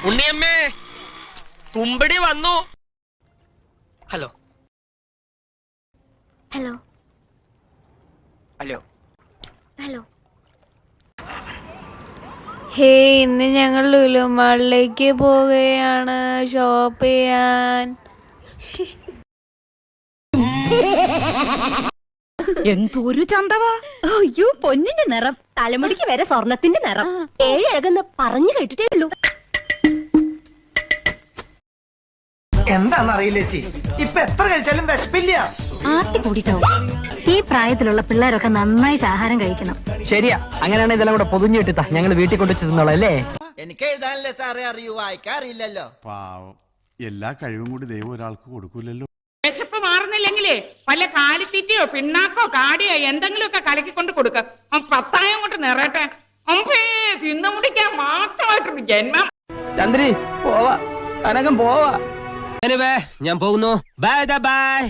ഉണ്ണിയമ്മേ, കുമ്പടി വന്നു. Hello hello hello hello. Hey, ഇന്ന് ഞങ്ങൾ ലുലു മാളിലേക്ക് പോവുകയാണ് ഷോപ്പ് ചെയ്യാൻ. എന്തൊരു ചന്തവാ! അയ്യോ, പൊന്നിന്റെ നിറം, തലമുടിക്ക് വരെ സ്വർണത്തിന്റെ നിറം. ഏഴഴകെന്ന് പറഞ്ഞു കേട്ടിട്ടേ ഉള്ളൂ. എന്താന്നറിയില്ല ചേച്ചി, ഇപ്പൊ എത്ര കഴിച്ചാലും വിശപ്പില്ല. ആർത്തി കൂടിയിട്ടാവും. ഈ പ്രായത്തിലുള്ള പിള്ളേരൊക്കെ നന്നായിട്ട് ആഹാരം കഴിക്കണം. ശരിയാ, അങ്ങനെയാണെങ്കിൽ ഇതെല്ലാം കൂടെ പൊതിഞ്ഞിട്ടാ ഞങ്ങൾ വീട്ടിൽ കൊണ്ടു തിന്നോളാം അല്ലേ? എനിക്ക് എഴുതാനല്ലേ സാറേ അറിയൂ, വായിക്കാറില്ലല്ലോ. പാവം, എല്ലാ കഴിവും കൂടി ദൈവം ഒരാൾക്ക് കൊടുക്കൂലല്ലോ. വിശപ്പ് മാറുന്നില്ലെങ്കിലേ വല്ല കാലിത്തീറ്റയോ പിണ്ണാക്കോ കാടിയോ എന്തെങ്കിലുമൊക്കെ കലക്കിക്കൊണ്ട് കൊടുക്ക. പത്തായം കൊണ്ട് നിറയട്ടെ. അമ്പേ, തിന്നു മുടിക്കാൻ മാത്രമായിട്ടൊരു ജന്മം. ചന്ദ്രി പോവാ, അനകം പോവാ. ഞാൻ പോകുന്നു. Bye bye.